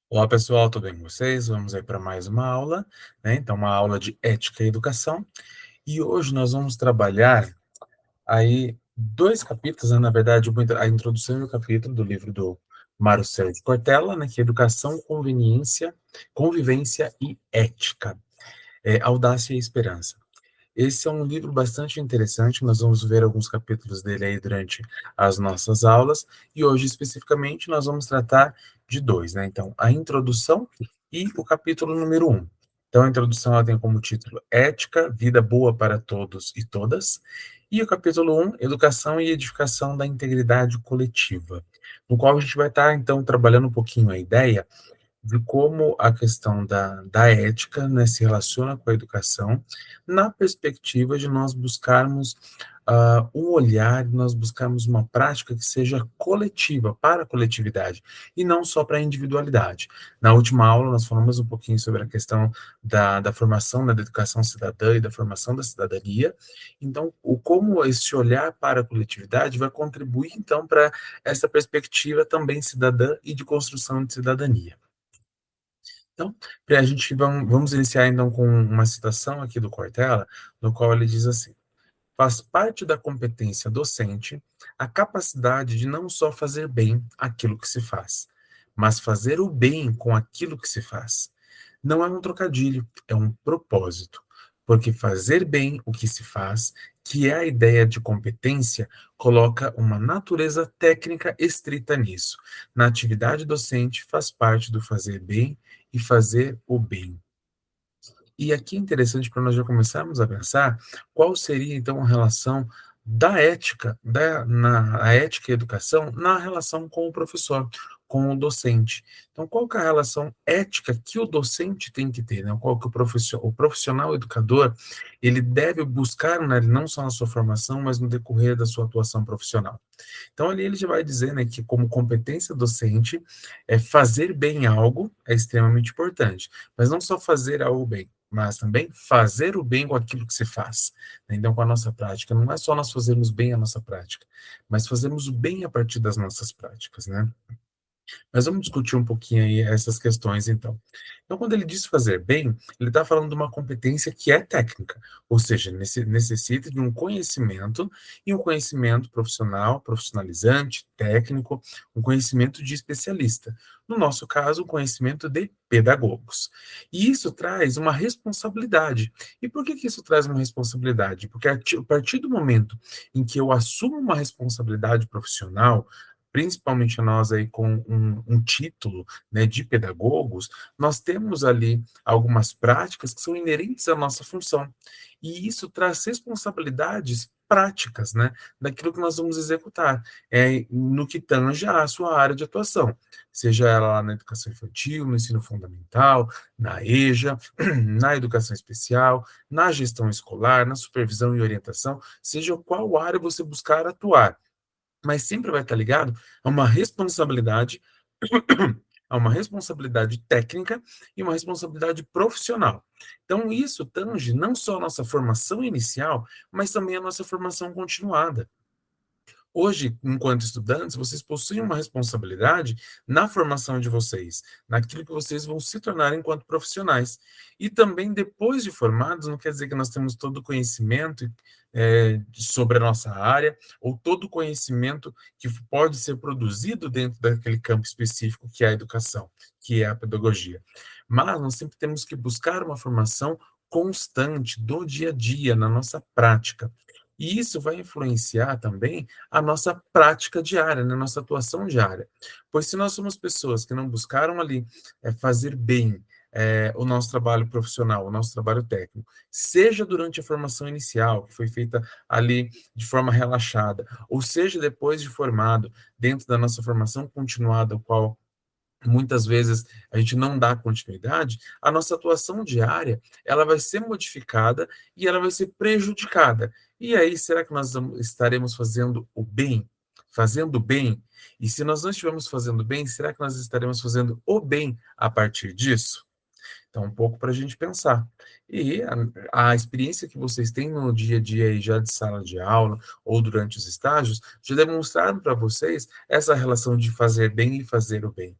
Olá pessoal, tudo bem com vocês? Vamos aí para mais uma aula, né? Então, uma aula de ética e educação. E hoje nós vamos trabalhar aí dois capítulos, né? Na verdade, a introdução e o capítulo do livro do Mário Sérgio Cortella, né? Que é Educação, Convivência e Ética, Audácia e Esperança. Esse é um livro bastante interessante, nós vamos ver alguns capítulos dele aí durante as nossas aulas, e hoje especificamente nós vamos tratar de dois, né? Então, a introdução e o capítulo número um. Então, a introdução ela tem como título Ética, Vida Boa para Todos e Todas, e o capítulo um, Educação e Edificação da Integridade Coletiva, no qual a gente vai estar, então, trabalhando um pouquinho a ideia de como a questão da ética, né, se relaciona com a educação, na perspectiva de nós buscarmos um olhar, nós buscarmos uma prática que seja coletiva, para a coletividade, e não só para a individualidade. Na última aula, nós falamos um pouquinho sobre a questão da formação, né, da educação cidadã e da formação da cidadania. Então, como esse olhar para a coletividade vai contribuir, então, para essa perspectiva também cidadã e de construção de cidadania. Então, a gente vamos iniciar então com uma citação aqui do Cortella, no qual ele diz assim: faz parte da competência docente a capacidade de não só fazer bem aquilo que se faz, mas fazer o bem com aquilo que se faz. Não é um trocadilho, é um propósito, porque fazer bem o que se faz, que é a ideia de competência, coloca uma natureza técnica estrita nisso. Na atividade docente, faz parte do fazer bem e fazer o bem. E aqui é interessante para nós já começarmos a pensar qual seria então a relação da ética, a ética e a educação na relação com o professor, com o docente. Então, qual que é a relação ética que o docente tem que ter, né? Qual que o profissional educador, ele deve buscar, né, não só na sua formação, mas no decorrer da sua atuação profissional. Então, ali ele já vai dizer, né, que como competência docente, fazer bem algo é extremamente importante, mas não só fazer algo bem, mas também fazer o bem com aquilo que se faz, né? Então, com a nossa prática, não é só nós fazermos bem a nossa prática, mas fazermos o bem a partir das nossas práticas, né? Mas vamos discutir um pouquinho aí essas questões, então. Então, quando ele diz fazer bem, ele está falando de uma competência que é técnica, ou seja, necessita de um conhecimento, e um conhecimento profissional, profissionalizante, técnico, um conhecimento de especialista. No nosso caso, um conhecimento de pedagogos. E isso traz uma responsabilidade. E por que isso traz uma responsabilidade? Porque a partir do momento em que eu assumo uma responsabilidade profissional, principalmente nós aí com um título, né, de pedagogos, nós temos ali algumas práticas que são inerentes à nossa função. E isso traz responsabilidades práticas, né, daquilo que nós vamos executar, no que tange à sua área de atuação, seja ela lá na educação infantil, no ensino fundamental, na EJA, na educação especial, na gestão escolar, na supervisão e orientação, seja qual área você buscar atuar, mas sempre vai estar ligado a uma responsabilidade, a uma responsabilidade técnica e uma responsabilidade profissional. Então, isso tange não só a nossa formação inicial, mas também a nossa formação continuada. Hoje, enquanto estudantes, vocês possuem uma responsabilidade na formação de vocês, naquilo que vocês vão se tornar enquanto profissionais. E também, depois de formados, não quer dizer que nós temos todo o conhecimento sobre a nossa área, ou todo o conhecimento que pode ser produzido dentro daquele campo específico que é a educação, que é a pedagogia. Mas nós sempre temos que buscar uma formação constante do dia a dia, na nossa prática. E isso vai influenciar também a nossa prática diária, na nossa atuação diária. Pois se nós somos pessoas que não buscaram ali fazer bem o nosso trabalho profissional, o nosso trabalho técnico, seja durante a formação inicial, que foi feita ali de forma relaxada, ou seja depois de formado, dentro da nossa formação continuada, qual muitas vezes a gente não dá continuidade, a nossa atuação diária, ela vai ser modificada e ela vai ser prejudicada. E aí, será que nós estaremos fazendo o bem? Fazendo o bem? E se nós não estivermos fazendo bem, será que nós estaremos fazendo o bem a partir disso? Então, um pouco para a gente pensar. E a experiência que vocês têm no dia a dia aí, já de sala de aula ou durante os estágios, já demonstraram para vocês essa relação de fazer bem e fazer o bem.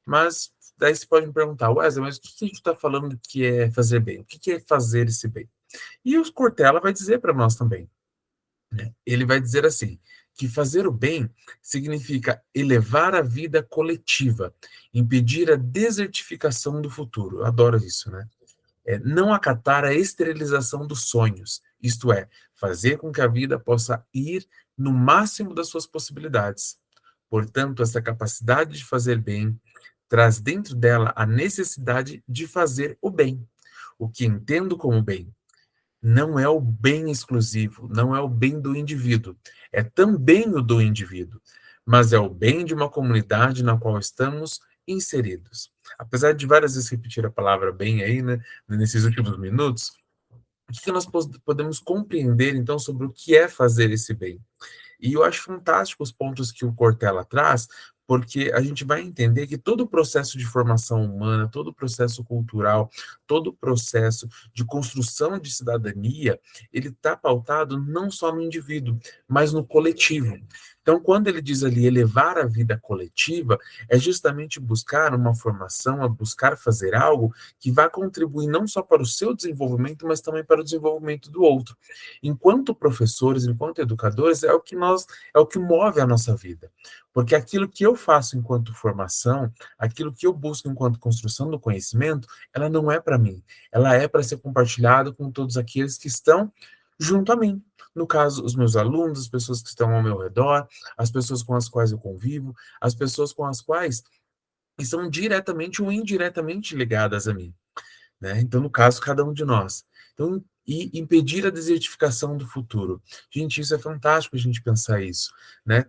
Mas daí você pode me perguntar, Wesley, mas o que a gente está falando que é fazer bem? O que é fazer esse bem? E o Cortella vai dizer para nós também, né? Ele vai dizer assim, que fazer o bem significa elevar a vida coletiva, impedir a desertificação do futuro. Eu adoro isso, né? Não acatar a esterilização dos sonhos, isto é, fazer com que a vida possa ir no máximo das suas possibilidades. Portanto, essa capacidade de fazer bem traz dentro dela a necessidade de fazer o bem, o que entendo como bem. Não é o bem exclusivo, não é o bem do indivíduo, é também o do indivíduo, mas é o bem de uma comunidade na qual estamos inseridos. Apesar de várias vezes repetir a palavra bem aí, né, nesses últimos minutos, o que nós podemos compreender então sobre o que é fazer esse bem? E eu acho fantástico os pontos que o Cortella traz, porque a gente vai entender que todo o processo de formação humana, todo o processo cultural, todo o processo de construção de cidadania, ele está pautado não só no indivíduo, mas no coletivo. Então, quando ele diz ali elevar a vida coletiva, é justamente buscar uma formação, a buscar fazer algo que vai contribuir não só para o seu desenvolvimento, mas também para o desenvolvimento do outro. Enquanto professores, enquanto educadores, é o que move a nossa vida. Porque aquilo que eu faço enquanto formação, aquilo que eu busco enquanto construção do conhecimento, ela não é para mim. Ela é para ser compartilhada com todos aqueles que estão junto a mim. No caso, os meus alunos, as pessoas que estão ao meu redor, as pessoas com as quais eu convivo, as pessoas com as quais estão diretamente ou indiretamente ligadas a mim, né? Então, no caso, cada um de nós. Então, e impedir a desertificação do futuro. Gente, isso é fantástico a gente pensar isso, né?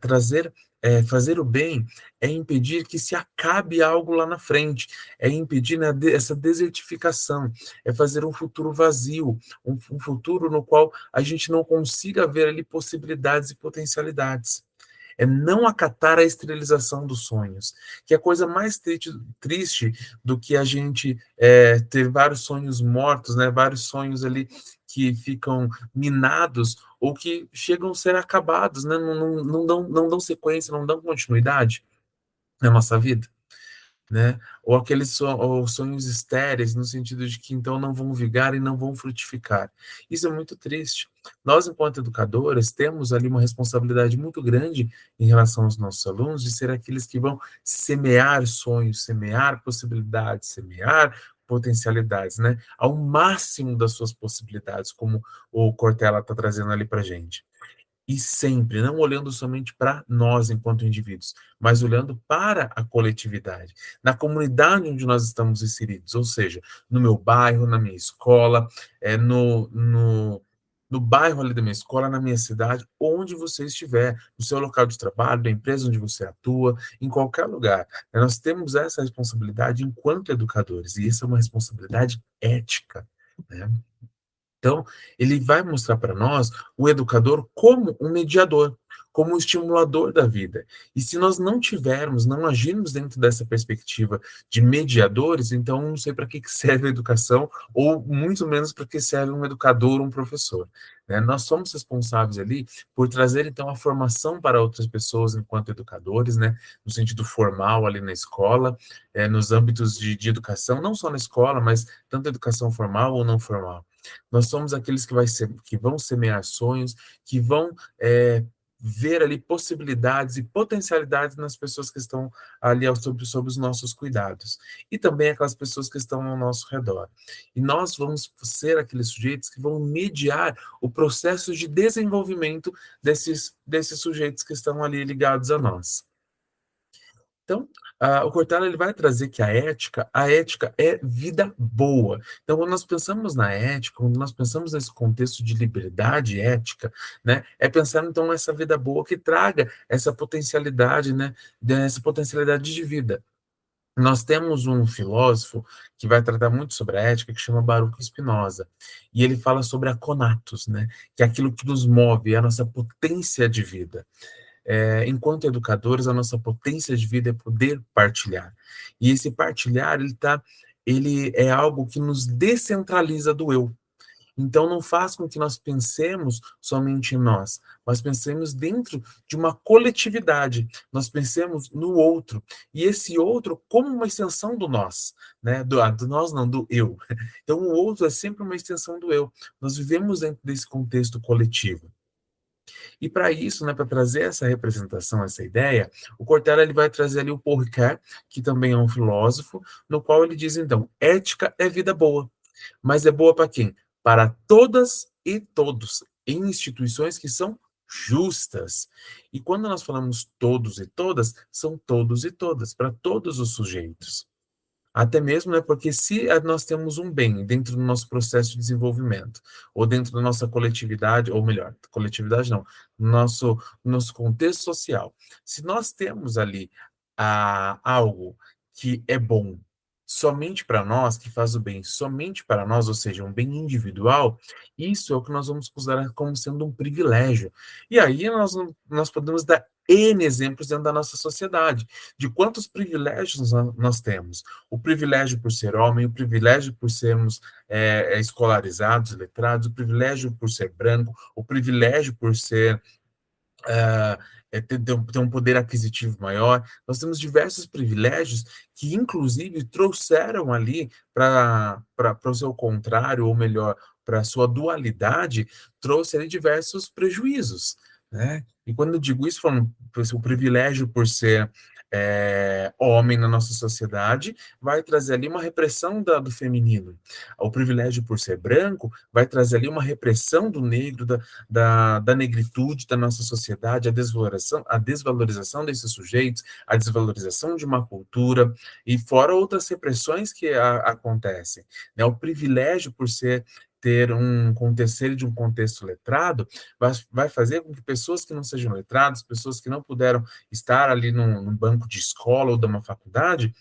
Fazer o bem é impedir que se acabe algo lá na frente, é impedir, né, essa desertificação, é fazer um futuro vazio, um futuro no qual a gente não consiga ver ali possibilidades e potencialidades. É não acatar a esterilização dos sonhos, que é a coisa mais triste do que a gente ter vários sonhos mortos, né? Vários sonhos ali que ficam minados ou que chegam a ser acabados, né? Não dão sequência, não dão continuidade na nossa vida, né? Ou aqueles ou sonhos estéreis, no sentido de que então não vão vigar e não vão frutificar. Isso é muito triste. Nós, enquanto educadores, temos ali uma responsabilidade muito grande em relação aos nossos alunos, de ser aqueles que vão semear sonhos, semear possibilidades, semear potencialidades, né? Ao máximo das suas possibilidades, como o Cortella está trazendo ali para gente. E sempre, não olhando somente para nós enquanto indivíduos, mas olhando para a coletividade, na comunidade onde nós estamos inseridos, ou seja, no meu bairro, na minha escola, é, no bairro ali da minha escola, na minha cidade, onde você estiver, no seu local de trabalho, da empresa onde você atua, em qualquer lugar. Nós temos essa responsabilidade enquanto educadores, e isso é uma responsabilidade ética, né? Então, ele vai mostrar para nós o educador como um mediador, como um estimulador da vida. E se nós não tivermos, não agirmos dentro dessa perspectiva de mediadores, então não sei para que serve a educação, ou muito menos para que serve um educador ou um professor, né? Nós somos responsáveis ali por trazer, então, a formação para outras pessoas enquanto educadores, né? No sentido formal ali na escola, nos âmbitos de educação, não só na escola, mas tanto educação formal ou não formal. Nós somos aqueles que vão semear sonhos, que vão ver ali possibilidades e potencialidades nas pessoas que estão ali sob os nossos cuidados. E também aquelas pessoas que estão ao nosso redor. E nós vamos ser aqueles sujeitos que vão mediar o processo de desenvolvimento desses sujeitos que estão ali ligados a nós. Então, o Cortella ele vai trazer que a ética é vida boa. Então, quando nós pensamos na ética, quando nós pensamos nesse contexto de liberdade ética, né, é pensar então nessa vida boa que traga essa potencialidade, né, essa potencialidade de vida. Nós temos um filósofo que vai tratar muito sobre a ética, que chama Baruch Spinoza, e ele fala sobre a conatos, né, que é aquilo que nos move, é a nossa potência de vida. Enquanto educadores, a nossa potência de vida é poder partilhar. E esse partilhar, ele é algo que nos descentraliza do eu. Então, não faz com que nós pensemos somente em nós, mas pensemos dentro de uma coletividade. Nós pensemos no outro, e esse outro como uma extensão do nós, né? Do nós não, do eu. Então, o outro é sempre uma extensão do eu. Nós vivemos dentro desse contexto coletivo. E para isso, né, para trazer essa representação, essa ideia, o Cortella ele vai trazer ali o Porquet, que também é um filósofo, no qual ele diz então: ética é vida boa, mas é boa para quem? Para todas e todos, em instituições que são justas. E quando nós falamos todos e todas, são todos e todas, para todos os sujeitos. Até mesmo, né, porque se nós temos um bem dentro do nosso processo de desenvolvimento, ou dentro da nossa coletividade, ou melhor, coletividade não, nosso contexto social, se nós temos ali algo que é bom somente para nós, que faz o bem somente para nós, ou seja, um bem individual, isso é o que nós vamos considerar como sendo um privilégio. E aí nós podemos dar N exemplos dentro da nossa sociedade, de quantos privilégios nós temos o privilégio por ser homem, o privilégio por sermos escolarizados, letrados, o privilégio por ser branco, o privilégio por ser ah, ter um poder aquisitivo maior. Nós temos diversos privilégios que, inclusive, trouxeram ali para o seu contrário, ou melhor, para a sua dualidade, trouxe ali diversos prejuízos. Né? E quando eu digo isso, falando o privilégio por ser homem na nossa sociedade, vai trazer ali uma repressão do feminino. O privilégio por ser branco vai trazer ali uma repressão do negro, da negritude da nossa sociedade, a desvalorização desses sujeitos, a desvalorização de uma cultura, e fora outras repressões que acontecem. Né? O privilégio por ter ser de um contexto letrado, vai fazer com que pessoas que não sejam letradas, pessoas que não puderam estar ali num banco de escola ou de uma faculdade,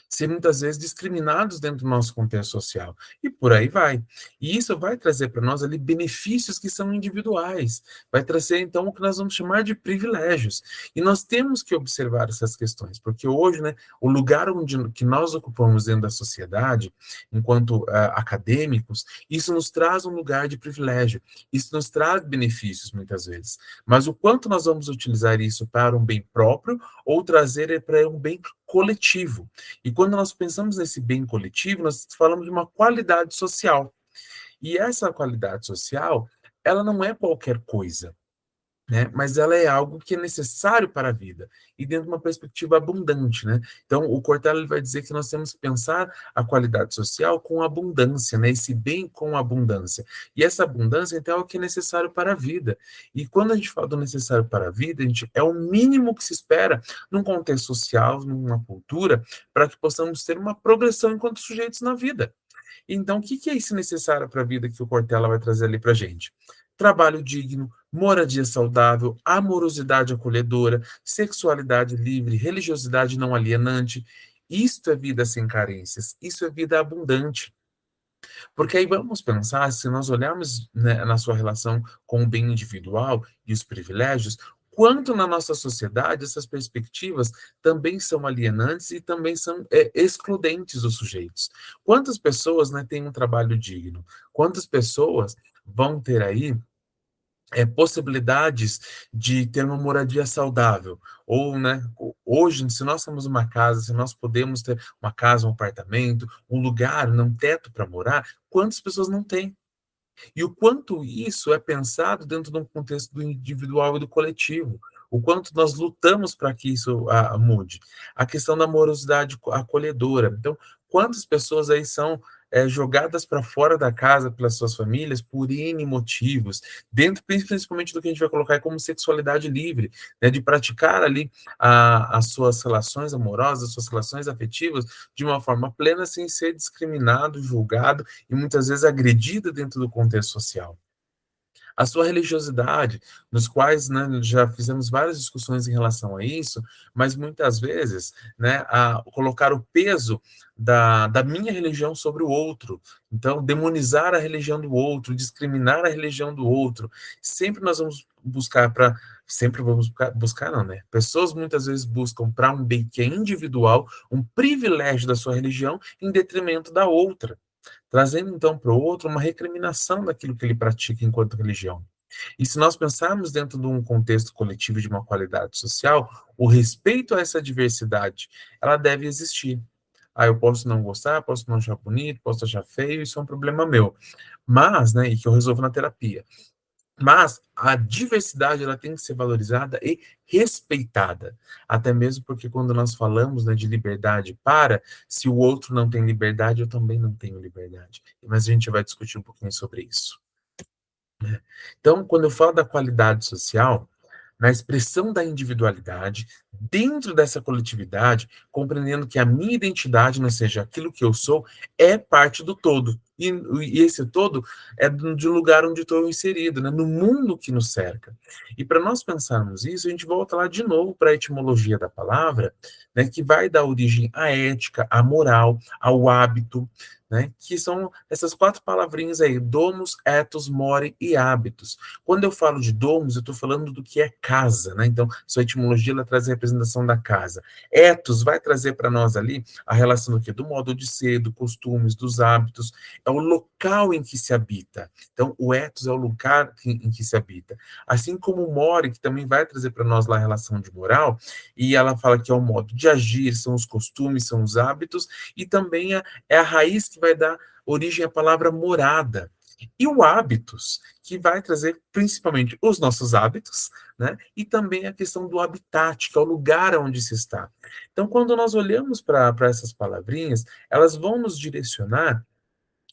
ser muitas vezes discriminados dentro do nosso contexto social. E por aí vai. E isso vai trazer para nós ali benefícios que são individuais. Vai trazer, então, o que nós vamos chamar de privilégios. E nós temos que observar essas questões, porque hoje, né, o lugar que nós ocupamos dentro da sociedade, enquanto acadêmicos, isso nos traz um lugar de privilégio. Isso nos traz benefícios, muitas vezes. Mas o quanto nós vamos utilizar isso para um bem próprio ou trazer para um bem coletivo. E quando nós pensamos nesse bem coletivo, nós falamos de uma qualidade social. E essa qualidade social, ela não é qualquer coisa, né? Mas ela é algo que é necessário para a vida e dentro de uma perspectiva abundante, né? Então, o Cortella ele vai dizer que nós temos que pensar a qualidade social com abundância, né? Esse bem com abundância. E essa abundância, então, é o que é necessário para a vida. E quando a gente fala do necessário para a vida, a gente, é o mínimo que se espera num contexto social, numa cultura, para que possamos ter uma progressão enquanto sujeitos na vida. Então, o que é isso necessário para a vida que o Cortella vai trazer ali para a gente? Trabalho digno, moradia saudável, amorosidade acolhedora, sexualidade livre, religiosidade não alienante. Isto é vida sem carências, isso é vida abundante. Porque aí vamos pensar, se nós olharmos, né, na sua relação com o bem individual e os privilégios, quanto na nossa sociedade essas perspectivas também são alienantes e também são excludentes dos sujeitos. Quantas pessoas, né, têm um trabalho digno? Quantas pessoas vão ter aí possibilidades de ter uma moradia saudável? Ou, né, hoje, se nós temos uma casa, se nós podemos ter uma casa, um apartamento, um lugar, um teto para morar, quantas pessoas não têm? E o quanto isso é pensado dentro de um contexto do individual e do coletivo. O quanto nós lutamos para que isso mude. A questão da morosidade acolhedora. Então, quantas pessoas aí são jogadas para fora da casa pelas suas famílias por N motivos, dentro principalmente do que a gente vai colocar como sexualidade livre, né, de praticar ali as suas relações amorosas, as suas relações afetivas de uma forma plena, sem ser discriminado, julgado e muitas vezes agredida dentro do contexto social. A sua religiosidade, nos quais, né, já fizemos várias discussões em relação a isso, mas muitas vezes, né, colocar o peso da minha religião sobre o outro. Então, demonizar a religião do outro, discriminar a religião do outro. Sempre nós vamos buscar para. Sempre vamos buscar, não, né? Pessoas muitas vezes buscam para um bem que é individual, um privilégio da sua religião, em detrimento da outra. trazendo então para o outro uma recriminação daquilo que ele pratica enquanto religião. E se nós pensarmos dentro de um contexto coletivo de uma qualidade social, o respeito a essa diversidade, ela deve existir. Ah, eu posso não gostar, posso não achar bonito, posso achar feio, isso é um problema meu. Mas, né, e que eu resolvo na terapia. Mas a diversidade ela tem que ser valorizada e respeitada. Até mesmo porque quando nós falamos, né, de liberdade para, se o outro não tem liberdade, eu também não tenho liberdade. Mas a gente vai discutir um pouquinho sobre isso. Então, quando eu falo da qualidade social, na expressão da individualidade, dentro dessa coletividade, compreendendo que a minha identidade, não seja aquilo que eu sou, é parte do todo. E esse todo é de um lugar onde estou inserido, né? No mundo que nos cerca. E para nós pensarmos isso, a gente volta lá de novo para a etimologia da palavra, né? Que vai dar origem à ética, à moral, ao hábito, né? Que são essas quatro palavrinhas aí, domus, ethos, more e hábitos. Quando eu falo de domus, eu estou falando do que é casa, né? Então, sua etimologia ela traz a representação da casa. Ethos vai trazer para nós ali a relação do quê? Do modo de ser, dos costumes, dos hábitos, é o local em que se habita. Então, o ethos é o lugar em que se habita. Assim como o more, que também vai trazer para nós lá a relação de moral, e ela fala que é o modo de agir, são os costumes, são os hábitos, e também é a raiz que vai dar origem à palavra morada. E o hábitos, que vai trazer principalmente os nossos hábitos, né? E também a questão do habitat, que é o lugar onde se está. Então, quando nós olhamos para essas palavrinhas, elas vão nos direcionar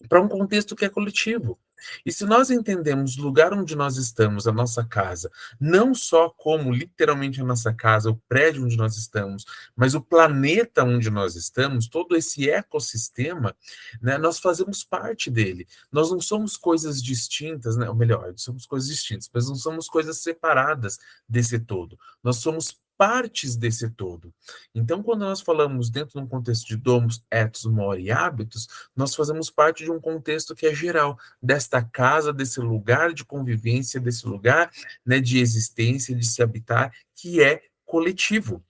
para um contexto que é coletivo. E se nós entendemos o lugar onde nós estamos, a nossa casa, não só como literalmente a nossa casa, o prédio onde nós estamos, mas o planeta onde nós estamos, todo esse ecossistema, né, nós fazemos parte dele. Nós não somos coisas distintas, né, ou melhor, somos coisas distintas, mas não somos coisas separadas desse todo. Nós somos partes desse todo. Então, quando nós falamos dentro de um contexto de domos, etos, mori e hábitos, nós fazemos parte de um contexto que é geral, desta casa, desse lugar de convivência, desse lugar, né, de existência, de se habitar, que é coletivo.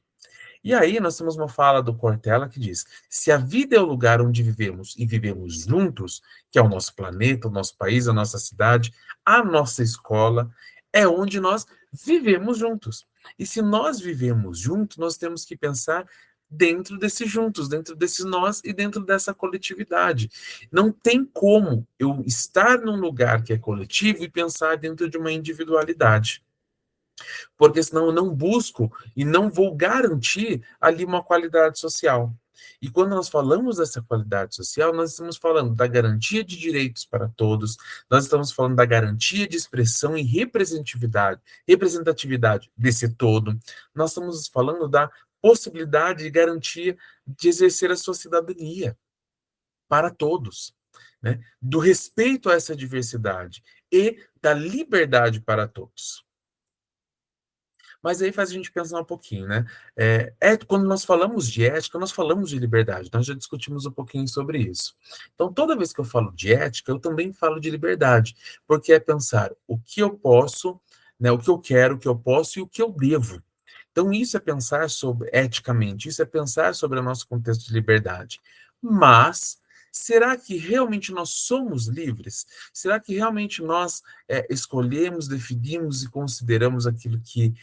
E aí nós temos uma fala do Cortella que diz: se a vida é o lugar onde vivemos e vivemos juntos, que é o nosso planeta, o nosso país, a nossa cidade, a nossa escola, é onde nós vivemos juntos. E se nós vivemos juntos, nós temos que pensar dentro desses juntos, dentro desses nós e dentro dessa coletividade. Não tem como eu estar num lugar que é coletivo e pensar dentro de uma individualidade, porque senão eu não busco e não vou garantir ali uma qualidade social. E quando nós falamos dessa qualidade social, nós estamos falando da garantia de direitos para todos, nós estamos falando da garantia de expressão e representatividade desse todo, nós estamos falando da possibilidade e garantia de exercer a sua cidadania para todos, né? Do respeito a essa diversidade e da liberdade para todos. Mas aí faz a gente pensar um pouquinho, né? Quando nós falamos de ética, nós falamos de liberdade, nós já discutimos um pouquinho sobre isso. Então, toda vez que eu falo de ética, eu também falo de liberdade, porque é pensar o que eu posso, né, o que eu quero, o que eu posso e o que eu devo. Então, isso é pensar sobre, eticamente, isso é pensar sobre o nosso contexto de liberdade. Mas, será que realmente nós somos livres? Será que realmente nós escolhemos, definimos e consideramos aquilo que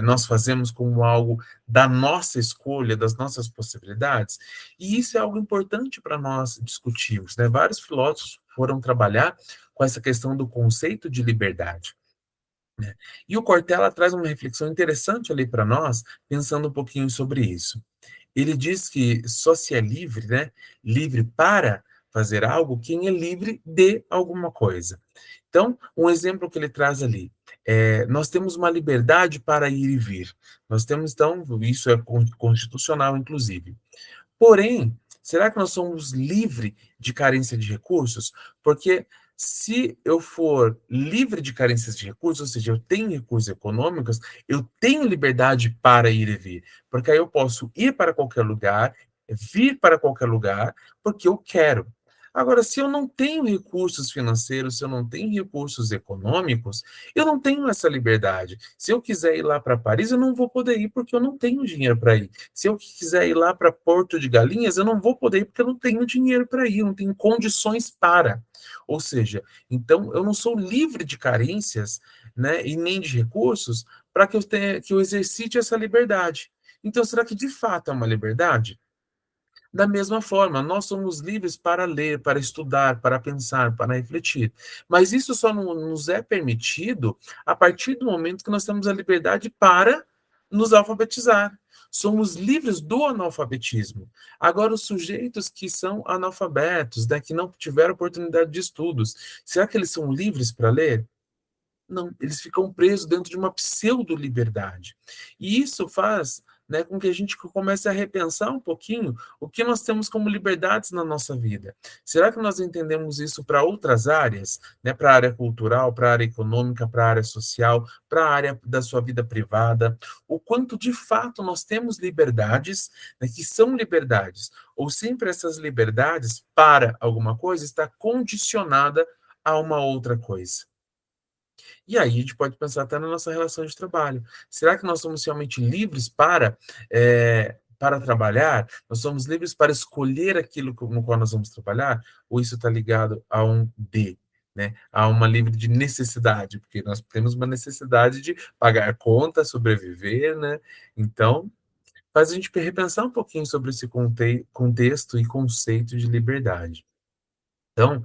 nós fazemos como algo da nossa escolha, das nossas possibilidades? E isso é algo importante para nós discutirmos, né? Vários filósofos foram trabalhar com essa questão do conceito de liberdade, né? E o Cortella traz uma reflexão interessante ali para nós, pensando um pouquinho sobre isso. Ele diz que só se é livre, né? Livre para fazer algo quem é livre de alguma coisa. Então, um exemplo que ele traz ali, nós temos uma liberdade para ir e vir. Nós temos, então, isso é constitucional, inclusive. Porém, será que nós somos livres de carência de recursos? Porque se eu for livre de carências de recursos, ou seja, eu tenho recursos econômicos, eu tenho liberdade para ir e vir. Porque aí eu posso ir para qualquer lugar, vir para qualquer lugar, porque eu quero. Agora, se eu não tenho recursos financeiros, se eu não tenho recursos econômicos, eu não tenho essa liberdade. Se eu quiser ir lá para Paris, eu não vou poder ir porque eu não tenho dinheiro para ir. Se eu quiser ir lá para Porto de Galinhas, eu não vou poder ir porque eu não tenho dinheiro para ir, eu não tenho condições para. Ou seja, então eu não sou livre de carências, né, e nem de recursos para que eu tenha, que eu exercite essa liberdade. Então, será que de fato é uma liberdade? Da mesma forma, nós somos livres para ler, para estudar, para pensar, para refletir. Mas isso só não nos é permitido a partir do momento que nós temos a liberdade para nos alfabetizar. Somos livres do analfabetismo. Agora, os sujeitos que são analfabetos, né, que não tiveram oportunidade de estudos, será que eles são livres para ler? Não, eles ficam presos dentro de uma pseudo-liberdade. E isso faz, né, com que a gente comece a repensar um pouquinho o que nós temos como liberdades na nossa vida. Será que nós entendemos isso para outras áreas, né, para a área cultural, para a área econômica, para a área social, para a área da sua vida privada? O quanto de fato nós temos liberdades, né, que são liberdades, ou sempre essas liberdades para alguma coisa está condicionada a uma outra coisa. E aí a gente pode pensar até na nossa relação de trabalho. Será que nós somos realmente livres para trabalhar? Nós somos livres para escolher aquilo no qual nós vamos trabalhar? Ou isso está ligado a um D, né? A uma livre de necessidade, porque nós temos uma necessidade de pagar conta, sobreviver, né? Então, faz a gente repensar um pouquinho sobre esse contexto e conceito de liberdade. Então,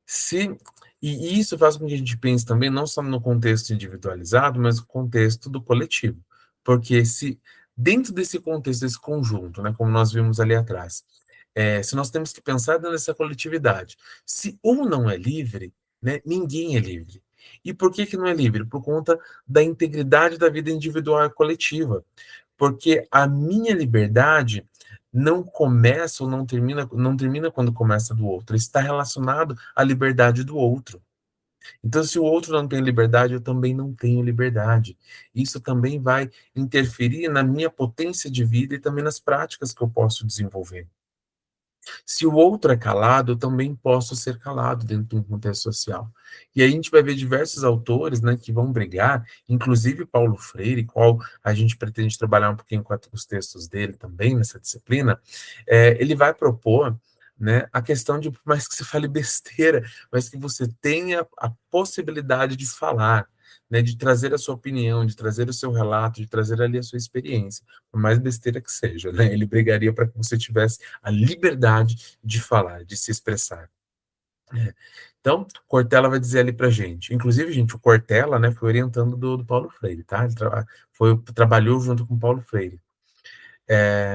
se e isso faz com que a gente pense também não só no contexto individualizado, mas no contexto do coletivo. Porque se dentro desse contexto, desse conjunto, né, como nós vimos ali atrás, se nós temos que pensar dentro dessa coletividade, se um não é livre, né, ninguém é livre. E por que que não é livre? Por conta da integridade da vida individual e coletiva. Porque a minha liberdade não começa ou não termina quando começa do outro. Está relacionado à liberdade do outro. Então, se o outro não tem liberdade, eu também não tenho liberdade. Isso também vai interferir na minha potência de vida e também nas práticas que eu posso desenvolver. Se o outro é calado, eu também posso ser calado dentro de um contexto social. E aí a gente vai ver diversos autores, né, que vão brigar, inclusive Paulo Freire, qual a gente pretende trabalhar um pouquinho com os textos dele também nessa disciplina, ele vai propor, né, a questão de, por mais que você fale besteira, mas que você tenha a possibilidade de falar, né, de trazer a sua opinião, de trazer o seu relato, de trazer ali a sua experiência, por mais besteira que seja, né, ele brigaria para que você tivesse a liberdade de falar, de se expressar. É. Então, Cortella vai dizer ali para gente. Inclusive, gente, o Cortella, né, foi orientando do Paulo Freire, tá? Ele trabalhou junto com Paulo Freire.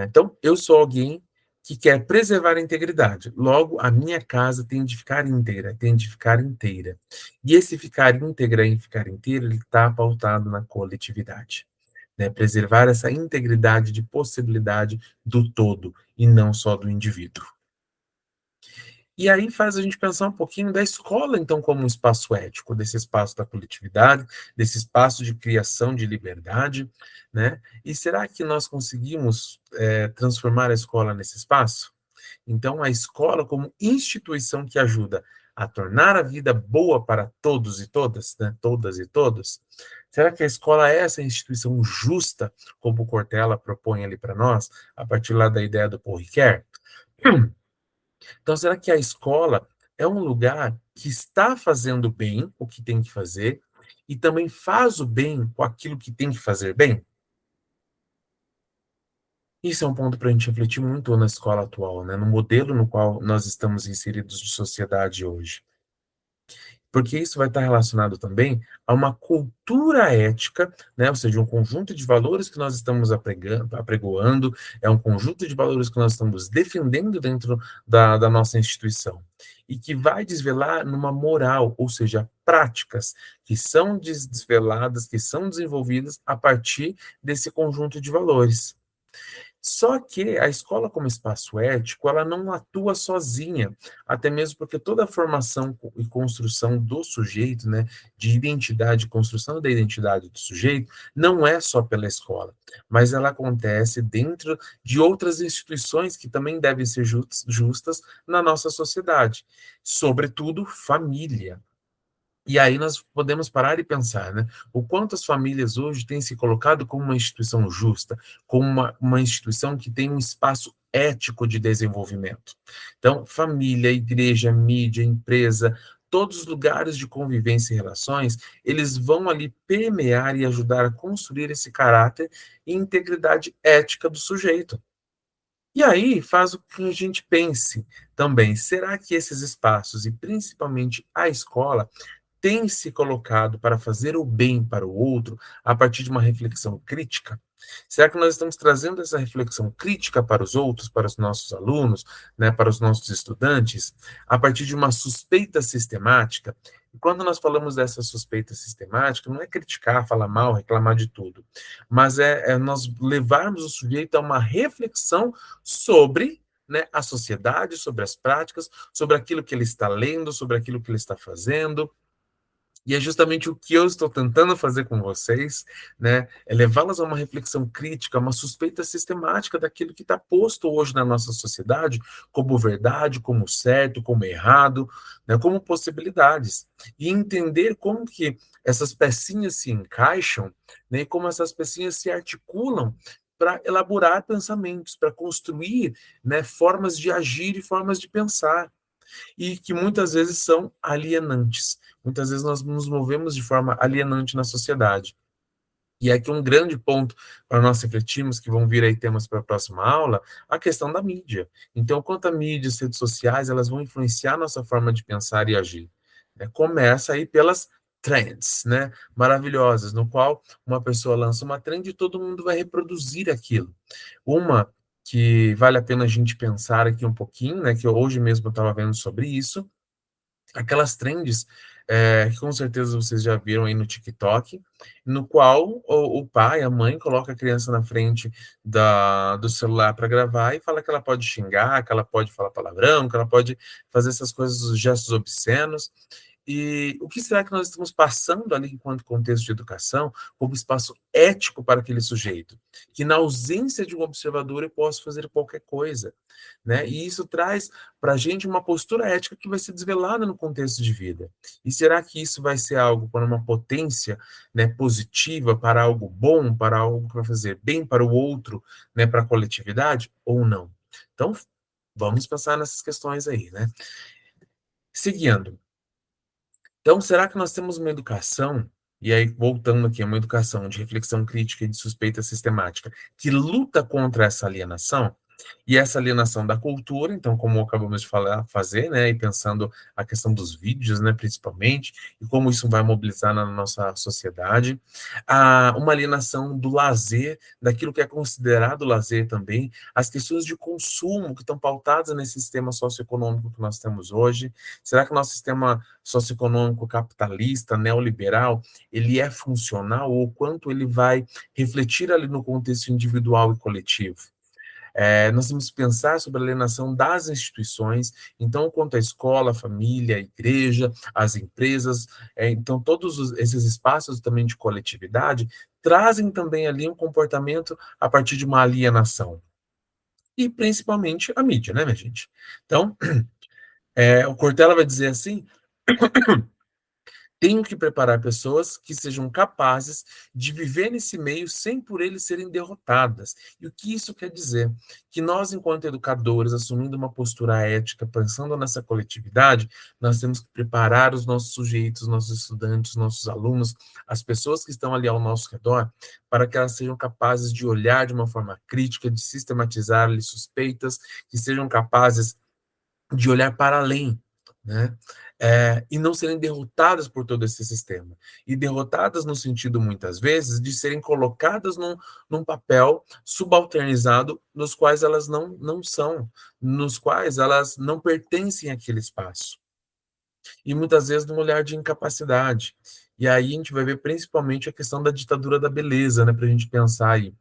Então, eu sou alguém que quer preservar a integridade. Logo, a minha casa tem de ficar íntegra, tem de ficar inteira. E esse ficar íntegra e ficar inteiro, ele está pautado na coletividade, né? Preservar essa integridade de possibilidade do todo e não só do indivíduo. E aí faz a gente pensar um pouquinho da escola, então, como um espaço ético, desse espaço da coletividade, desse espaço de criação de liberdade, né? E será que nós conseguimos transformar a escola nesse espaço? Então, a escola como instituição que ajuda a tornar a vida boa para todos e todas, né? Todas e todos. Será que a escola é essa instituição justa, como o Cortella propõe ali para nós, a partir lá da ideia do Paul Ricoeur? Então, será que a escola é um lugar que está fazendo bem o que tem que fazer e também faz o bem com aquilo que tem que fazer bem? Isso é um ponto para a gente refletir muito na escola atual, né? No modelo no qual nós estamos inseridos de sociedade hoje. Porque isso vai estar relacionado também a uma cultura ética, né? Ou seja, um conjunto de valores que nós estamos apregoando, é um conjunto de valores que nós estamos defendendo dentro da nossa instituição, e que vai desvelar numa moral, ou seja, práticas que são desveladas, que são desenvolvidas a partir desse conjunto de valores. Só que a escola como espaço ético, ela não atua sozinha, até mesmo porque toda a formação e construção do sujeito, né, de identidade, construção da identidade do sujeito, não é só pela escola, mas ela acontece dentro de outras instituições que também devem ser justas na nossa sociedade, sobretudo família. E aí nós podemos parar e pensar, né? O quanto as famílias hoje têm se colocado como uma instituição justa, como uma instituição que tem um espaço ético de desenvolvimento. Então, família, igreja, mídia, empresa, todos os lugares de convivência e relações, eles vão ali permear e ajudar a construir esse caráter e integridade ética do sujeito. E aí faz o que a gente pense também, será que esses espaços, e principalmente a escola, tem se colocado para fazer o bem para o outro a partir de uma reflexão crítica? Será que nós estamos trazendo essa reflexão crítica para os outros, para os nossos alunos, né, para os nossos estudantes, a partir de uma suspeita sistemática? E quando nós falamos dessa suspeita sistemática, não é criticar, falar mal, reclamar de tudo, mas é nós levarmos o sujeito a uma reflexão sobre, né, a sociedade, sobre as práticas, sobre aquilo que ele está lendo, sobre aquilo que ele está fazendo, e é justamente o que eu estou tentando fazer com vocês, né? É levá-las a uma reflexão crítica, a uma suspeita sistemática daquilo que está posto hoje na nossa sociedade como verdade, como certo, como errado, né? Como possibilidades. E entender como que essas pecinhas se encaixam, né? E como essas pecinhas se articulam para elaborar pensamentos, para construir, né, formas de agir e formas de pensar e que muitas vezes são alienantes. Muitas vezes nós nos movemos de forma alienante na sociedade. E aqui um grande ponto para nós refletirmos, que vão vir aí temas para a próxima aula, a questão da mídia. Então, quanto a mídias, redes sociais, elas vão influenciar a nossa forma de pensar e agir. Né? Começa aí pelas trends, né, maravilhosas, no qual uma pessoa lança uma trend e todo mundo vai reproduzir aquilo. Uma que vale a pena a gente pensar aqui um pouquinho, né, que hoje mesmo eu estava vendo sobre isso, aquelas trends, que com certeza vocês já viram aí no TikTok, no qual o pai, a mãe coloca a criança na frente do celular para gravar e fala que ela pode xingar, que ela pode falar palavrão, que ela pode fazer essas coisas, os gestos obscenos. E o que será que nós estamos passando ali enquanto contexto de educação como espaço ético para aquele sujeito? Que na ausência de um observador eu posso fazer qualquer coisa, né? E isso traz para a gente uma postura ética que vai ser desvelada no contexto de vida. E será que isso vai ser algo para uma potência, né, positiva, para algo bom, para algo que vai fazer bem para o outro, né, para a coletividade, ou não? Então, vamos pensar nessas questões aí, né? Seguindo. Então, será que nós temos uma educação, e aí voltando aqui, uma educação de reflexão crítica e de suspeita sistemática, que luta contra essa alienação? E essa alienação da cultura, então, como acabamos de falar, fazer, né, e pensando a questão dos vídeos, né, principalmente, e como isso vai mobilizar na nossa sociedade, uma alienação do lazer, daquilo que é considerado lazer também, as questões de consumo que estão pautadas nesse sistema socioeconômico que nós temos hoje. Será que o nosso sistema socioeconômico capitalista, neoliberal, ele é funcional ou quanto ele vai refletir ali no contexto individual e coletivo? Nós temos que pensar sobre a alienação das instituições, então, quanto à escola, a família, a igreja, as empresas, então, esses espaços também de coletividade trazem também ali um comportamento a partir de uma alienação. E principalmente a mídia, né, minha gente? Então, o Cortella vai dizer assim: tenho que preparar pessoas que sejam capazes de viver nesse meio sem por eles serem derrotadas. E o que isso quer dizer? Que nós, enquanto educadores, assumindo uma postura ética, pensando nessa coletividade, nós temos que preparar os nossos sujeitos, nossos estudantes, nossos alunos, as pessoas que estão ali ao nosso redor, para que elas sejam capazes de olhar de uma forma crítica, de sistematizar ali suspeitas, que sejam capazes de olhar para além, né? E não serem derrotadas por todo esse sistema. E derrotadas no sentido, muitas vezes, de serem colocadas num papel subalternizado, nos quais elas não são, nos quais elas não pertencem àquele espaço. E muitas vezes num olhar de incapacidade. E aí a gente vai ver principalmente a questão da ditadura da beleza, né? Para a gente pensar aí.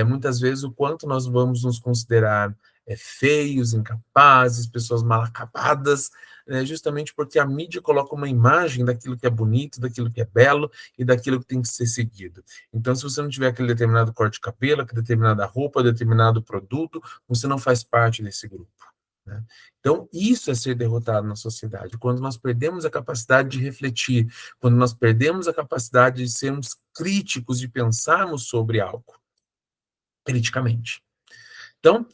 muitas vezes o quanto nós vamos nos considerar feios, incapazes, pessoas mal acabadas, justamente porque a mídia coloca uma imagem daquilo que é bonito, daquilo que é belo e daquilo que tem que ser seguido. Então, se você não tiver aquele determinado corte de cabelo, aquela determinada roupa, determinado produto, você não faz parte desse grupo. Né? Então, isso é ser derrotado na sociedade. Quando nós perdemos a capacidade de refletir, quando nós perdemos a capacidade de sermos críticos, de pensarmos sobre algo criticamente. Então,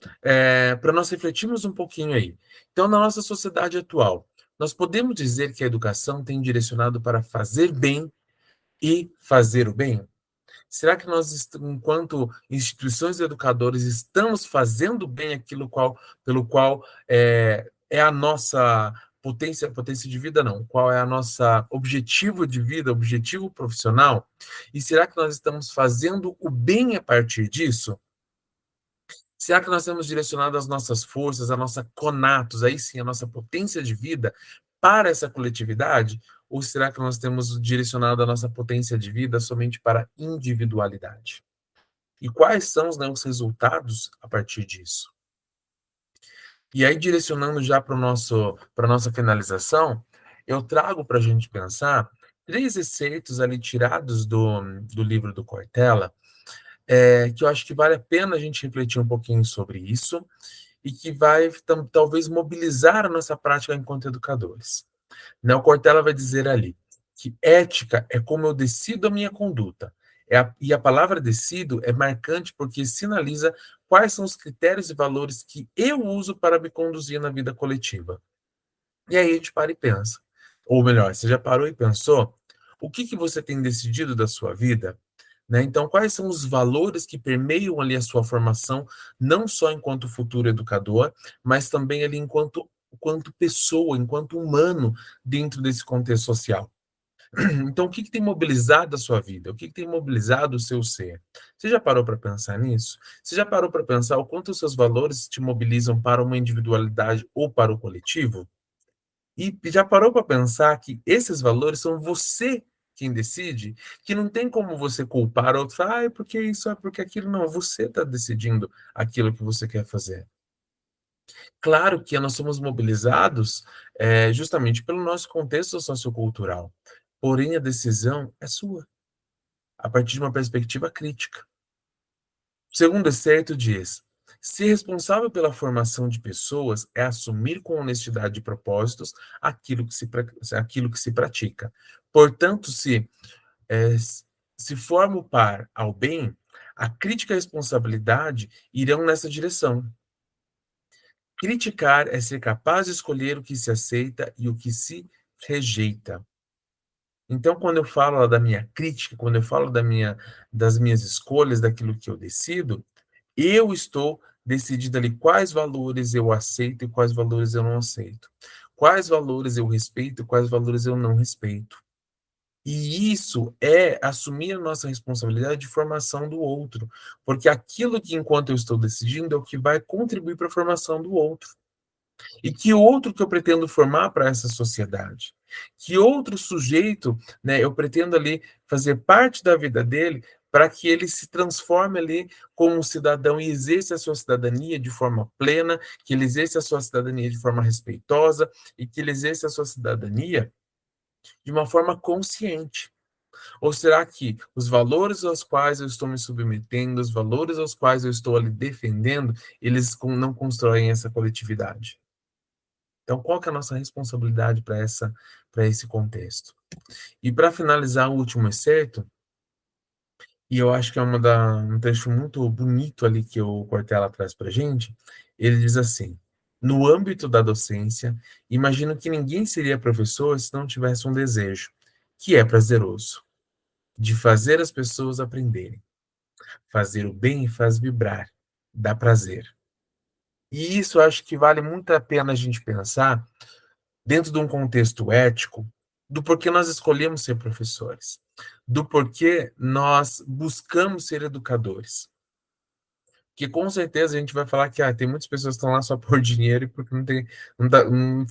para nós refletirmos um pouquinho aí. Então, na nossa sociedade atual, nós podemos dizer que a educação tem direcionado para fazer bem e fazer o bem? Será que nós, enquanto instituições educadoras, estamos fazendo bem aquilo pelo qual é a nossa potência de vida, não? Qual é a nossa objetivo de vida, objetivo profissional? E será que nós estamos fazendo o bem a partir disso? Será que nós temos direcionado as nossas forças, a nossa conatos, aí sim, a nossa potência de vida para essa coletividade? Ou será que nós temos direcionado a nossa potência de vida somente para a individualidade? E quais são, né, os resultados a partir disso? E aí, direcionando já para a nossa finalização, eu trago para a gente pensar três excertos ali tirados do livro do Cortella, que eu acho que vale a pena a gente refletir um pouquinho sobre isso, e que vai talvez mobilizar a nossa prática enquanto educadores. Né? O Cortella vai dizer ali que ética é como eu decido a minha conduta. E a palavra decido é marcante porque sinaliza quais são os critérios e valores que eu uso para me conduzir na vida coletiva. E aí a gente para e pensa. Ou melhor, você já parou e pensou? O que você tem decidido da sua vida? Né? Então, quais são os valores que permeiam ali a sua formação, não só enquanto futuro educador, mas também ali enquanto pessoa, enquanto humano dentro desse contexto social? Então, o que tem mobilizado a sua vida? O que tem mobilizado o seu ser? Você já parou para pensar nisso? Você já parou para pensar o quanto os seus valores te mobilizam para uma individualidade ou para o coletivo? E já parou para pensar que esses valores são você quem decide? Que não tem como você culpar outro, falar, ah, é porque isso, é porque aquilo. Não, você está decidindo aquilo que você quer fazer. Claro que nós somos mobilizados justamente pelo nosso contexto sociocultural, porém a decisão é sua, a partir de uma perspectiva crítica. O segundo excerto diz: ser responsável pela formação de pessoas é assumir com honestidade de propósitos aquilo que se pratica. Portanto, eh, se forma o par ao bem, a crítica e a responsabilidade irão nessa direção. Criticar é ser capaz de escolher o que se aceita e o que se rejeita. Então, quando eu falo da minha crítica, quando eu falo das minhas escolhas, daquilo que eu decido, eu estou decidindo ali quais valores eu aceito e quais valores eu não aceito. Quais valores eu respeito e quais valores eu não respeito. E isso é assumir a nossa responsabilidade de formação do outro, porque aquilo que enquanto eu estou decidindo é o que vai contribuir para a formação do outro. E que outro que eu pretendo formar para essa sociedade? Que outro sujeito, né, eu pretendo ali fazer parte da vida dele para que ele se transforme ali como um cidadão e exerça a sua cidadania de forma plena, que ele exerça a sua cidadania de forma respeitosa e que ele exerça a sua cidadania de uma forma consciente. Ou será que os valores aos quais eu estou me submetendo, os valores aos quais eu estou ali defendendo, eles não constroem essa coletividade? Então, qual que é a nossa responsabilidade para esse contexto? E para finalizar o último excerto, e eu acho que é um trecho muito bonito ali que o Cortella traz para a gente, ele diz assim: no âmbito da docência, imagino que ninguém seria professor se não tivesse um desejo, que é prazeroso, de fazer as pessoas aprenderem. Fazer o bem faz vibrar, dá prazer. E isso eu acho que vale muito a pena a gente pensar dentro de um contexto ético, do porquê nós escolhemos ser professores, do porquê nós buscamos ser educadores. Que com certeza a gente vai falar que tem muitas pessoas que estão lá só por dinheiro e porque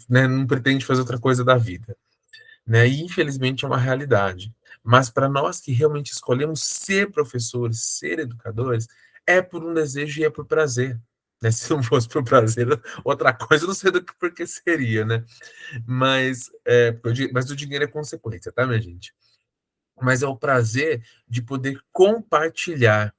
não pretende fazer outra coisa da vida. Né? E infelizmente é uma realidade. Mas para nós que realmente escolhemos ser professores, ser educadores, é por um desejo e é por prazer, né? Se não fosse por prazer, outra coisa, eu não sei do que por que seria, né? Mas o dinheiro é consequência, tá, minha gente? Mas é o prazer de poder compartilhar,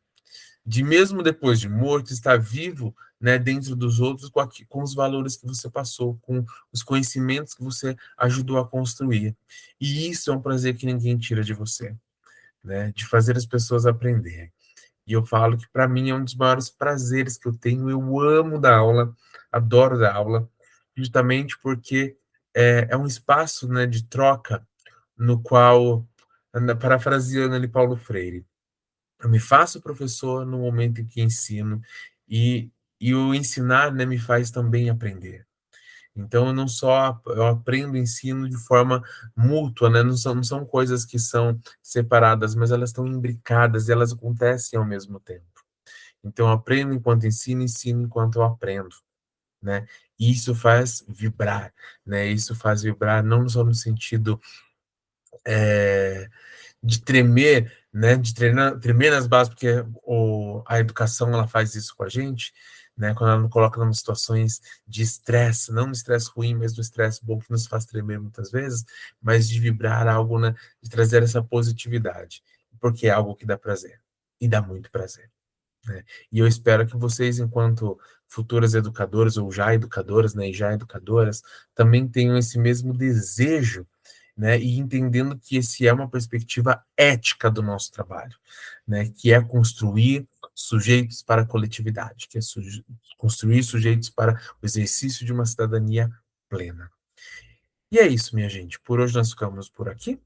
de mesmo depois de morto, estar vivo, né, dentro dos outros com os valores que você passou, com os conhecimentos que você ajudou a construir. E isso é um prazer que ninguém tira de você, né, de fazer as pessoas aprenderem. E eu falo que para mim é um dos maiores prazeres que eu tenho. Eu amo dar aula, adoro dar aula, justamente porque é um espaço, né, de troca no qual, parafraseando ali Paulo Freire, eu me faço professor no momento em que ensino e, e o ensinar, né, me faz também aprender. Então, eu não só eu aprendo e ensino de forma mútua, né? Não são coisas que são separadas, mas elas estão imbricadas e elas acontecem ao mesmo tempo. Então, eu aprendo enquanto ensino, ensino enquanto eu aprendo, né? E isso faz vibrar, né? Isso faz vibrar não só no sentido é, de tremer, né? De tremer nas bases, porque a educação ela faz isso com a gente, né? Quando ela nos coloca em situações de estresse, não no estresse ruim, mas no estresse bom que nos faz tremer muitas vezes, mas de vibrar algo, né? De trazer essa positividade, porque é algo que dá prazer e dá muito prazer, né? E eu espero que vocês, enquanto futuras educadoras ou já educadoras, né, e já educadoras, também tenham esse mesmo desejo, né, e entendendo que esse é uma perspectiva ética do nosso trabalho, né, que é construir sujeitos para a coletividade, que é construir sujeitos para o exercício de uma cidadania plena. E é isso, minha gente. Por hoje nós ficamos por aqui.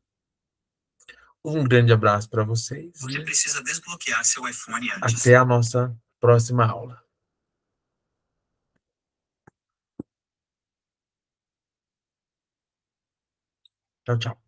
Um grande abraço para vocês. Você precisa desbloquear seu iPhone antes. Até a nossa próxima aula. Tchau, tchau.